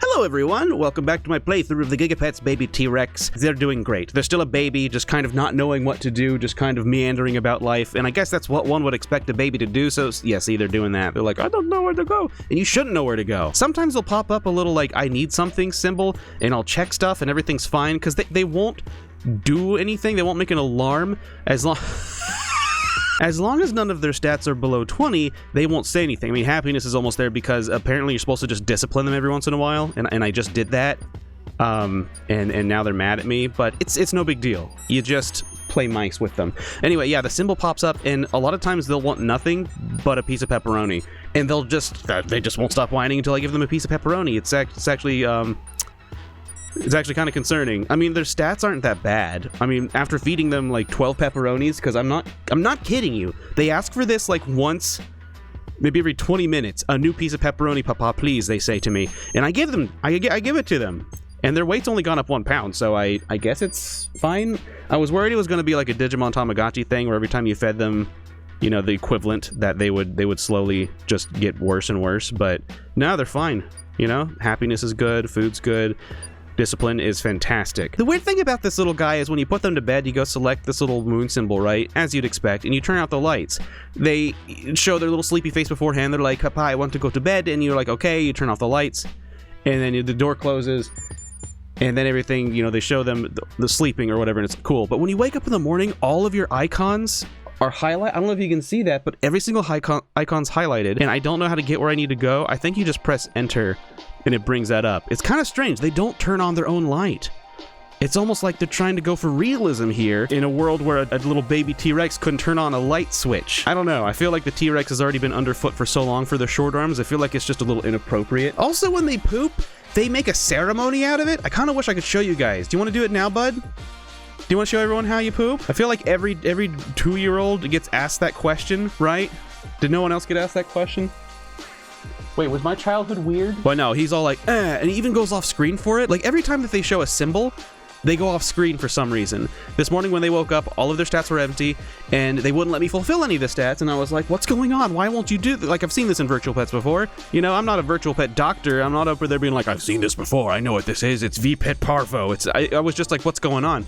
Hello everyone, welcome back to my playthrough of the GigaPets Baby T-Rex. They're doing great. They're still a baby, just kind of not knowing what to do, just kind of meandering about life, and I guess that's what one would expect a baby to do, so yeah, see, they're doing that. They're like, I don't know where to go, and you shouldn't know where to go. Sometimes they'll pop up a little like, I need something symbol, and I'll check stuff, and everything's fine, because they won't do anything, they won't make an alarm, as long... As long as none of their stats are below 20, they won't say anything. I mean, happiness is almost there because apparently you're supposed to just discipline them every once in a while, and I just did that, and now they're mad at me, but it's no big deal. You just play nice with them. Anyway, yeah, the symbol pops up, and a lot of times they'll want nothing but a piece of pepperoni, and they just won't stop whining until I give them a piece of pepperoni. It's actually kind of concerning. I mean, their stats aren't that bad. I mean, after feeding them like 12 pepperonis, because I'm not kidding you. They ask for this like once, maybe every 20 minutes. A new piece of pepperoni, papa, please, they say to me. And I give it to them. And their weight's only gone up 1 pound, so I guess it's fine. I was worried it was going to be like a Digimon Tamagotchi thing, where every time you fed them, you know, the equivalent, that they would slowly just get worse and worse. But no, they're fine. You know, happiness is good, food's good. Discipline is fantastic. The weird thing about this little guy is when you put them to bed, you go select this little moon symbol, right? As you'd expect, and you turn out the lights. They show their little sleepy face beforehand. They're like, Papa, I want to go to bed. And you're like, okay, you turn off the lights. And then the door closes. And then everything, you know, they show them the sleeping or whatever, and it's cool. But when you wake up in the morning, all of your icons are highlighted. I don't know if you can see that, but every single icon's highlighted. And I don't know how to get where I need to go. I think you just press enter and it brings that up. It's kind of strange. They don't turn on their own light. It's almost like they're trying to go for realism here in a world where a little baby T-Rex couldn't turn on a light switch. I don't know. I feel like the T-Rex has already been underfoot for so long for their short arms. I feel like it's just a little inappropriate. Also, when they poop, they make a ceremony out of it. I kind of wish I could show you guys. Do you want to do it now, bud? Do you want to show everyone how you poop? I feel like every 2-year-old gets asked that question, right? Did no one else get asked that question? Wait, was my childhood weird? Well, no, he's all like, and he even goes off screen for it. Like, every time that they show a symbol, they go off screen for some reason. This morning when they woke up, all of their stats were empty, and they wouldn't let me fulfill any of the stats, and I was like, what's going on? Why won't you do this? Like, I've seen this in Virtual Pets before. You know, I'm not a Virtual Pet doctor. I'm not over there being like, I've seen this before. I know what this is. It's VPet Parvo. I was just like, what's going on?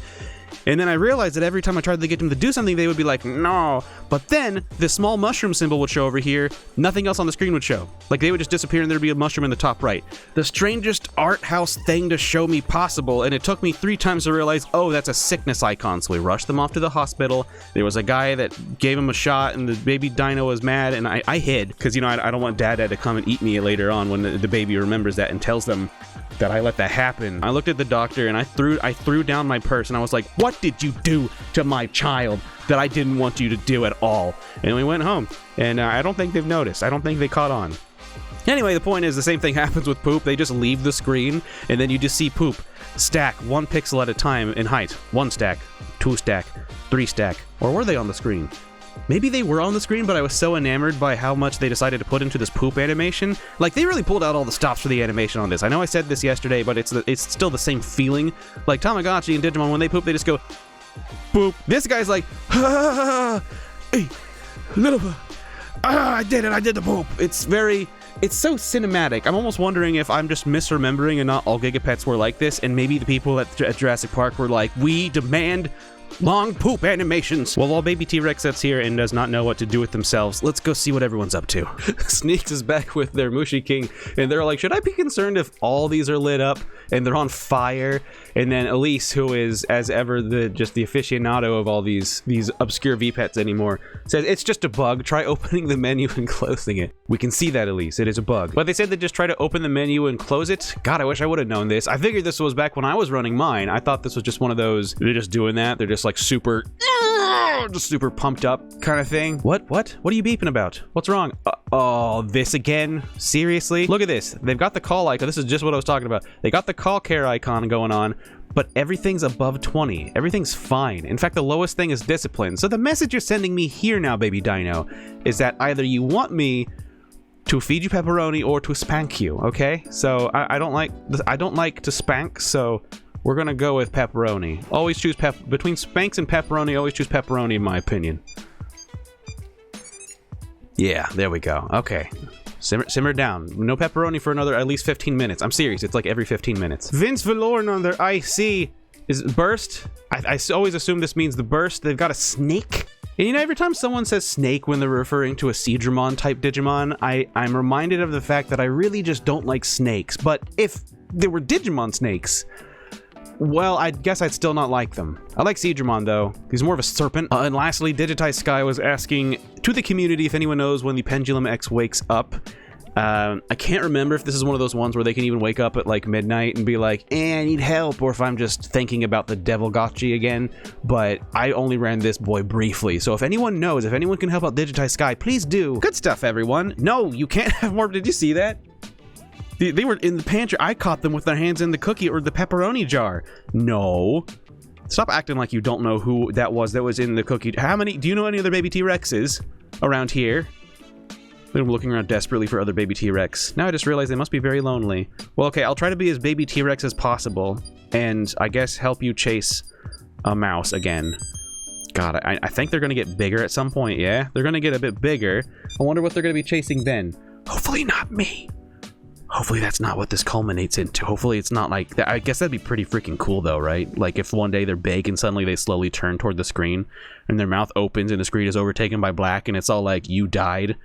And then I realized that every time I tried to get them to do something, they would be like, no. But then the small mushroom symbol would show over here. Nothing else on the screen would show. Like, they would just disappear and there'd be a mushroom in the top right. The strangest art house thing to show me possible. And it took me 3 times to realize, oh, that's a sickness icon. So we rushed them off to the hospital. There was a guy that gave him a shot and the baby dino was mad. And I hid because, you know, I don't want Dada to come and eat me later on when the baby remembers that and tells them that I let that happen. I looked at the doctor and I threw down my purse and I was like, what did you do to my child that I didn't want you to do at all? And we went home, and I don't think they've noticed. I don't think they caught on. Anyway, the point is the same thing happens with poop. They just leave the screen and then you just see poop stack 1 pixel at a time in height. 1 stack, 2 stack, 3 stack. Or were they on the screen? Maybe they were on the screen, but I was so enamored by how much they decided to put into this poop animation. Like, they really pulled out all the stops for the animation on this. I know I said this yesterday, but it's still the same feeling. Like, Tamagotchi and Digimon, when they poop, they just go, boop. This guy's like, hey, little, I did it, I did the poop. It's so cinematic. I'm almost wondering if I'm just misremembering and not all GigaPets were like this, and maybe the people at Jurassic Park were like, we demand long poop animations. Well, while baby T-Rex sits here and does not know what to do with themselves, let's go see what everyone's up to. Sneaks is back with their Mushi King, and they're like, should I be concerned if all these are lit up and they're on fire? And then Elise, who is, as ever, just the aficionado of all these obscure V-Pets anymore, says, it's just a bug. Try opening the menu and closing it. We can see that, Elise. It is a bug. But they said they just try to open the menu and close it. God, I wish I would have known this. I figured this was back when I was running mine. I thought this was just one of those, they're just doing that. They're just like super pumped up kind of thing. What are you beeping about? What's wrong? Oh, this again? Seriously? Look at this. They've got the call icon. This is just what I was talking about. They got the call care icon going on, but everything's above 20. Everything's fine. In fact, the lowest thing is discipline. So the message you're sending me here now, baby dino, is that either you want me to feed you pepperoni or to spank you, okay? So I don't like to spank, so we're gonna go with pepperoni. Always choose between spanks and pepperoni, always choose pepperoni in my opinion. Yeah, there we go. Okay. Simmer down. No pepperoni for another at least 15 minutes. I'm serious. It's like every 15 minutes. Vince Valorn on their IC is burst. I always assume this means the burst. They've got a snake. And you know, every time someone says snake when they're referring to a Seadramon type Digimon, I'm reminded of the fact that I really just don't like snakes. But if there were Digimon snakes, well, I guess I'd still not like them. I like Seadramon, though. He's more of a serpent. And lastly, Digitized Sky was asking to the community if anyone knows when the Pendulum X wakes up. I can't remember if this is one of those ones where they can even wake up at like midnight and be like, I need help, or if I'm just thinking about the Devil Gotchi again, but I only ran this boy briefly, so if anyone knows, if anyone can help out Digitized Sky, please do. Good stuff, everyone. No, you can't have more. Did you see that? They were in the pantry. I caught them with their hands in the cookie or the pepperoni jar. No. Stop acting like you don't know who that was in the cookie. How many? Do you know any other baby T-Rexes around here? I'm looking around desperately for other baby T-Rex. Now I just realized they must be very lonely. Well, okay, I'll try to be as baby T-Rex as possible, and I guess help you chase a mouse again. God, I think they're gonna get bigger at some point, yeah? They're gonna get a bit bigger. I wonder what they're gonna be chasing then. Hopefully not me. Hopefully that's not what this culminates into. Hopefully it's not like that. I guess that'd be pretty freaking cool though, right? Like if one day they're big and suddenly they slowly turn toward the screen and their mouth opens and the screen is overtaken by black and it's all like, you died.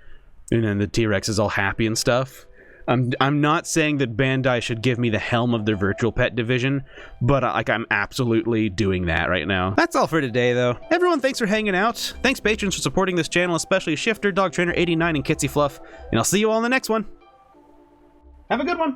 And then the T-Rex is all happy and stuff. I'm not saying that Bandai should give me the helm of their virtual pet division, but like I'm absolutely doing that right now. That's all for today, though. Everyone, thanks for hanging out. Thanks, patrons, for supporting this channel, especially Shifter, Dog Trainer 89, and Kitsy Fluff. And I'll see you all in the next one. Have a good one.